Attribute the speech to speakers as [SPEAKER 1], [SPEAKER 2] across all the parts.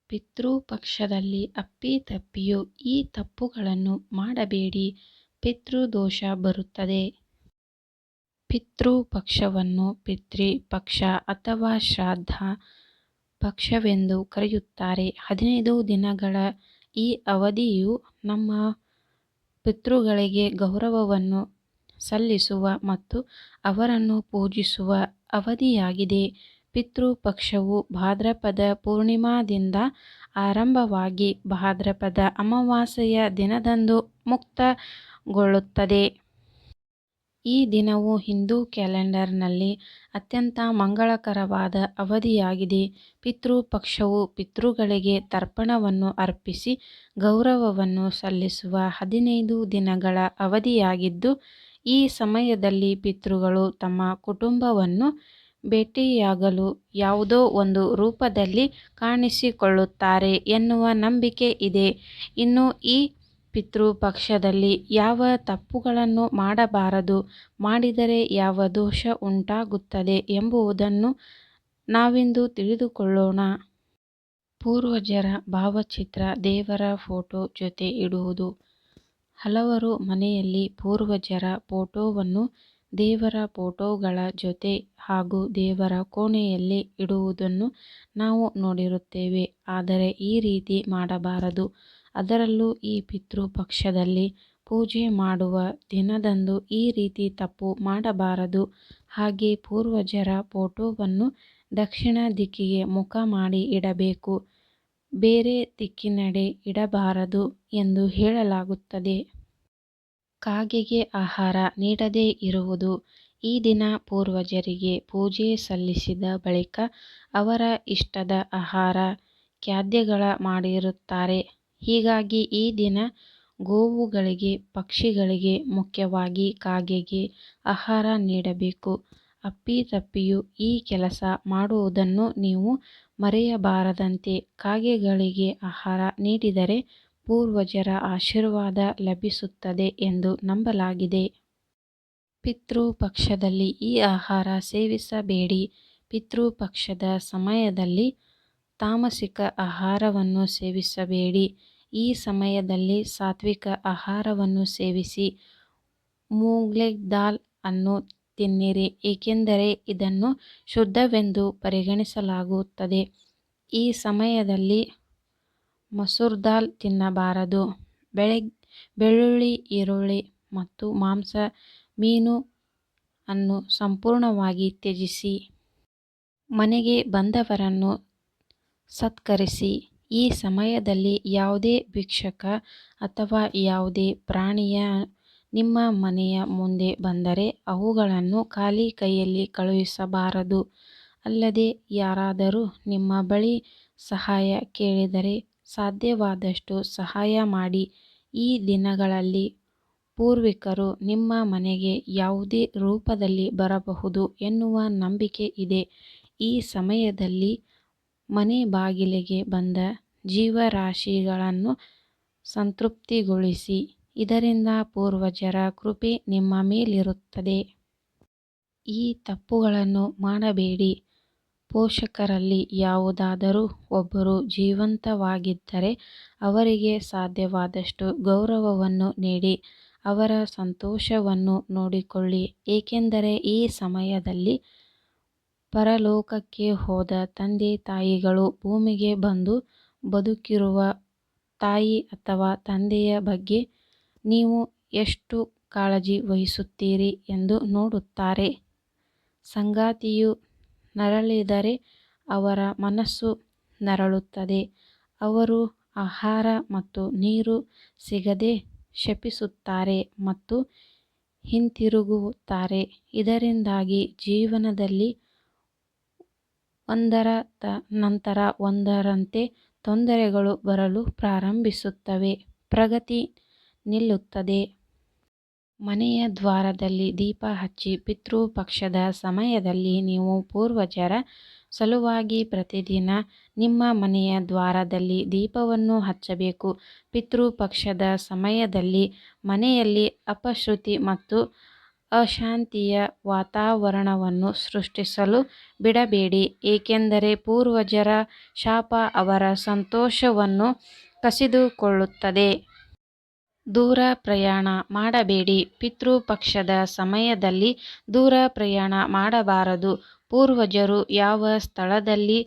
[SPEAKER 1] ಪಿತೃಪಕ್ಷದಲ್ಲಿ ಅಪ್ಪಿತಪ್ಪಿಯೂ ಈ ತಪ್ಪುಗಳನ್ನು ಮಾಡಬೇಡಿ, ಪಿತೃದೋಷ ಬರುತ್ತದೆ. ಪಿತೃಪಕ್ಷವನ್ನು ಪಿತೃಪಕ್ಷ ಅಥವಾ ಶ್ರಾದ್ದ ಪಕ್ಷವೆಂದು ಕರೆಯುತ್ತಾರೆ. 15 ದಿನಗಳ ಈ ಅವಧಿಯು ನಮ್ಮ ಪಿತೃಗಳಿಗೆ ಗೌರವವನ್ನು ಸಲ್ಲಿಸುವ ಮತ್ತು ಅವರನ್ನು ಪೂಜಿಸುವ ಅವಧಿಯಾಗಿದೆ. ಪಿತೃಪಕ್ಷವು ಭಾದ್ರಪದ ಪೂರ್ಣಿಮಾದಿಂದ ಆರಂಭವಾಗಿ ಭಾದ್ರಪದ ಅಮಾವಾಸ್ಯೆಯ ದಿನದಂದು ಮುಕ್ತಾಯಗೊಳ್ಳುತ್ತದೆ. ಈ ದಿನವು ಹಿಂದೂ ಕ್ಯಾಲೆಂಡರ್ನಲ್ಲಿ ಅತ್ಯಂತ ಮಂಗಳಕರವಾದ ಅವಧಿಯಾಗಿದೆ. ಪಿತೃಪಕ್ಷವು ಪಿತೃಗಳಿಗೆ ತರ್ಪಣವನ್ನು ಅರ್ಪಿಸಿ ಗೌರವವನ್ನು ಸಲ್ಲಿಸುವ 15 ದಿನಗಳ ಅವಧಿಯಾಗಿದ್ದು, ಈ ಸಮಯದಲ್ಲಿ ಪಿತೃಗಳು ತಮ್ಮ ಕುಟುಂಬವನ್ನು ಭೇಟಿಯಾಗಲು ಯಾವುದೋ ಒಂದು ರೂಪದಲ್ಲಿ ಕಾಣಿಸಿಕೊಳ್ಳುತ್ತಾರೆ ಎನ್ನುವ ನಂಬಿಕೆ ಇದೆ. ಇನ್ನು ಈ ಪಿತೃಪಕ್ಷದಲ್ಲಿ ಯಾವ ತಪ್ಪುಗಳನ್ನು ಮಾಡಬಾರದು, ಮಾಡಿದರೆ ಯಾವ ದೋಷ ಉಂಟಾಗುತ್ತದೆ ಎಂಬುದನ್ನು ನಾವಿಂದು ತಿಳಿದುಕೊಳ್ಳೋಣ. ಪೂರ್ವಜರ ಭಾವಚಿತ್ರ ದೇವರ ಫೋಟೋ ಜೊತೆ ಇಡುವುದು. ಹಲವರು ಮನೆಯಲ್ಲಿ ಪೂರ್ವಜರ ಫೋಟೋವನ್ನು ದೇವರ ಫೋಟೋಗಳ ಜೊತೆ ಹಾಗೂ ದೇವರ ಕೋಣೆಯಲ್ಲಿ ಇಡುವುದನ್ನು ನಾವು ನೋಡಿರುತ್ತೇವೆ. ಆದರೆ ಈ ರೀತಿ ಮಾಡಬಾರದು. ಅದರಲ್ಲೂ ಈ ಪಿತೃಪಕ್ಷದಲ್ಲಿ ಪೂಜೆ ಮಾಡುವ ದಿನದಂದು ಈ ರೀತಿ ತಪ್ಪು ಮಾಡಬಾರದು. ಹಾಗೆ ಪೂರ್ವಜರ ಫೋಟೋವನ್ನು ದಕ್ಷಿಣ ದಿಕ್ಕಿಗೆ ಮುಖ ಮಾಡಿ ಇಡಬೇಕು, ಬೇರೆ ದಿಕ್ಕಿನೆಡೆ ಇಡಬಾರದು ಎಂದು ಹೇಳಲಾಗುತ್ತದೆ. ಕಾಗೆಗೆ ಆಹಾರ ನೀಡದೇ ಇರುವುದು. ಈ ದಿನ ಪೂರ್ವಜರಿಗೆ ಪೂಜೆ ಸಲ್ಲಿಸಿದ ಬಳಿಕ ಅವರ ಇಷ್ಟದ ಆಹಾರ ಖಾದ್ಯಗಳ ಮಾಡಿರುತ್ತಾರೆ. ಹೀಗಾಗಿ ಈ ದಿನ ಗೋವುಗಳಿಗೆ, ಪಕ್ಷಿಗಳಿಗೆ, ಮುಖ್ಯವಾಗಿ ಕಾಗೆಗೆ ಆಹಾರ ನೀಡಬೇಕು. ಅಪ್ಪಿತಪ್ಪಿಯೂ ಈ ಕೆಲಸ ಮಾಡುವುದನ್ನು ನೀವು ಮರೆಯಬಾರದಂತೆ. ಕಾಗೆಗಳಿಗೆ ಆಹಾರ ನೀಡಿದರೆ ಪೂರ್ವಜರ ಆಶೀರ್ವಾದ ಲಭಿಸುತ್ತದೆ ಎಂದು ನಂಬಲಾಗಿದೆ. ಪಿತೃಪಕ್ಷದಲ್ಲಿ ಈ ಆಹಾರ ಸೇವಿಸಬೇಡಿ. ಪಿತೃಪಕ್ಷದ ಸಮಯದಲ್ಲಿ ತಾಮಸಿಕ ಆಹಾರವನ್ನು ಸೇವಿಸಬೇಡಿ. ಈ ಸಮಯದಲ್ಲಿ ಸಾತ್ವಿಕ ಆಹಾರವನ್ನು ಸೇವಿಸಿ. ಮೂಂಗ್ಫಲಿ ದಾಲ್ ಅನ್ನು ತಿನ್ನಿರಿ, ಏಕೆಂದರೆ ಇದನ್ನು ಶುದ್ಧವೆಂದು ಪರಿಗಣಿಸಲಾಗುತ್ತದೆ. ಈ ಸಮಯದಲ್ಲಿ ಮಸೂರ್ ದಾಲ್ ತಿನ್ನಬಾರದು. ಬೆಳ್ಳುಳ್ಳಿ, ಈರುಳ್ಳಿ ಮತ್ತು ಮಾಂಸ, ಮೀನು ಅನ್ನು ಸಂಪೂರ್ಣವಾಗಿ ತ್ಯಜಿಸಿ. ಮನೆಗೆ ಬಂದವರನ್ನು ಸತ್ಕರಿಸಿ. ಈ ಸಮಯದಲ್ಲಿ ಯಾವುದೇ ಭಿಕ್ಷುಕ ಅಥವಾ ಯಾವುದೇ ಪ್ರಾಣಿಯು ನಿಮ್ಮ ಮನೆಯ ಮುಂದೆ ಬಂದರೆ ಅವುಗಳನ್ನು ಖಾಲಿ ಕೈಯಲ್ಲಿ ಕಳುಹಿಸಬಾರದು. ಅಲ್ಲದೆ ಯಾರಾದರೂ ನಿಮ್ಮ ಬಳಿ ಸಹಾಯ ಕೇಳಿದರೆ ಸಾಧ್ಯವಾದಷ್ಟು ಸಹಾಯ ಮಾಡಿ. ಈ ದಿನಗಳಲ್ಲಿ ಪೂರ್ವಿಕರು ನಿಮ್ಮ ಮನೆಗೆ ಯಾವುದೇ ರೂಪದಲ್ಲಿ ಬರಬಹುದು ಎನ್ನುವ ನಂಬಿಕೆ ಇದೆ. ಈ ಸಮಯದಲ್ಲಿ ಮನೆ ಬಾಗಿಲಿಗೆ ಬಂದ ಜೀವರಾಶಿಗಳನ್ನು ಸಂತೃಪ್ತಿಗೊಳಿಸಿ. ಇದರಿಂದ ಪೂರ್ವಜರ ಕೃಪೆ ನಿಮ್ಮ ಮೇಲಿರುತ್ತದೆ. ಈ ತಪ್ಪುಗಳನ್ನು ಮಾಡಬೇಡಿ. ಪೋಷಕರಲ್ಲಿ ಯಾವುದಾದರೂ ಒಬ್ಬರು ಜೀವಂತವಾಗಿದ್ದರೆ ಅವರಿಗೆ ಸಾಧ್ಯವಾದಷ್ಟು ಗೌರವವನ್ನು ನೀಡಿ, ಅವರ ಸಂತೋಷವನ್ನು ನೋಡಿಕೊಳ್ಳಿ. ಏಕೆಂದರೆ ಈ ಸಮಯದಲ್ಲಿ ಪರಲೋಕಕ್ಕೆ ಹೋದ ತಂದೆ ತಾಯಿಗಳು ಭೂಮಿಗೆ ಬಂದು ಬದುಕಿರುವ ತಾಯಿ ಅಥವಾ ತಂದೆಯ ಬಗ್ಗೆ ನೀವು ಎಷ್ಟು ಕಾಳಜಿ ವಹಿಸುತ್ತೀರಿ ಎಂದು ನೋಡುತ್ತಾರೆ. ಸಂಗಾತಿಯು ನರಳಿದರೆ ಅವರ ಮನಸ್ಸು ನರಳುತ್ತದೆ. ಅವರು ಆಹಾರ ಮತ್ತು ನೀರು ಸಿಗದೆ ಶಪಿಸುತ್ತಾರೆ ಮತ್ತು ಹಿಂತಿರುಗುತ್ತಾರೆ. ಇದರಿಂದಾಗಿ ಜೀವನದಲ್ಲಿ ಒಂದರ ನಂತರ ಒಂದರಂತೆ ತೊಂದರೆಗಳು ಬರಲು ಪ್ರಾರಂಭಿಸುತ್ತವೆ. ಪ್ರಗತಿ ನಿಲ್ಲುತ್ತದೆ. ಮನೆಯ ದ್ವಾರದಲ್ಲಿ ದೀಪ ಹಚ್ಚಿ. ಪಿತೃಪಕ್ಷದ ಸಮಯದಲ್ಲಿ ನೀವು ಪೂರ್ವಜರ ಸಲುವಾಗಿ ಪ್ರತಿದಿನ ನಿಮ್ಮ ಮನೆಯ ದ್ವಾರದಲ್ಲಿ ದೀಪವನ್ನು ಹಚ್ಚಬೇಕು. ಪಿತೃಪಕ್ಷದ ಸಮಯದಲ್ಲಿ ಮನೆಯಲ್ಲಿ ಅಪಶೃತಿ ಮತ್ತು ಅಶಾಂತಿಯ ವಾತಾವರಣವನ್ನು ಸೃಷ್ಟಿಸಲು ಬಿಡಬೇಡಿ, ಏಕೆಂದರೆ ಪೂರ್ವಜರ ಶಾಪ ಅವರ ಸಂತೋಷವನ್ನು ಕಸಿದುಕೊಳ್ಳುತ್ತದೆ. ದೂರ ಪ್ರಯಾಣ ಮಾಡಬೇಡಿ, ಪಿತೃಪಕ್ಷದ ಸಮಯದಲ್ಲಿ ದೂರ ಪ್ರಯಾಣ ಮಾಡಬಾರದು. ಪೂರ್ವಜರು ಯಾವ ಸ್ಥಳದಲ್ಲಿ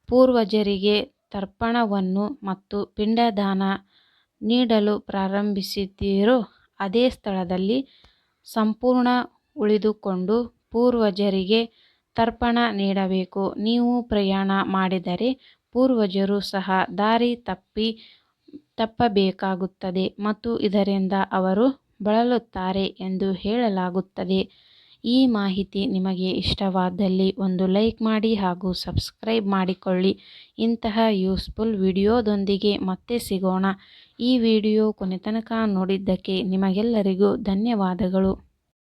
[SPEAKER 1] ಪೂರ್ವಜರಿಗೆ ತರ್ಪಣವನ್ನು ಮತ್ತು ಪಿಂಡದಾನ ನೀಡಲು ಪ್ರಾರಂಭಿಸಿದ್ದೀರೋ ಅದೇ ಸ್ಥಳದಲ್ಲಿ ಸಂಪೂರ್ಣ ಉಳಿದುಕೊಂಡು ಪೂರ್ವಜರಿಗೆ ತರ್ಪಣ ನೀಡಬೇಕು. ನೀವು ಪ್ರಯಾಣ ಮಾಡಿದರೆ ಪೂರ್ವಜರು ಸಹ ದಾರಿ ತಪ್ಪಬೇಕಾಗುತ್ತದೆ ಮತ್ತು ಇದರಿಂದ ಅವರು ಬಳಲುತ್ತಾರೆ ಎಂದು ಹೇಳಲಾಗುತ್ತದೆ. ಈ ಮಾಹಿತಿ ನಿಮಗೆ ಇಷ್ಟವಾದಲ್ಲಿ ಒಂದು ಲೈಕ್ ಮಾಡಿ ಹಾಗೂ ಸಬ್ಸ್ಕ್ರೈಬ್ ಮಾಡಿಕೊಳ್ಳಿ. ಇಂತಹ ಯೂಸ್ಫುಲ್ ವಿಡಿಯೋದೊಂದಿಗೆ ಮತ್ತೆ ಸಿಗೋಣ. ಈ ವಿಡಿಯೋ ಕೊನೆತನಕ ನೋಡಿದ್ದಕ್ಕೆ ನಿಮಗೆಲ್ಲರಿಗೂ ಧನ್ಯವಾದಗಳು.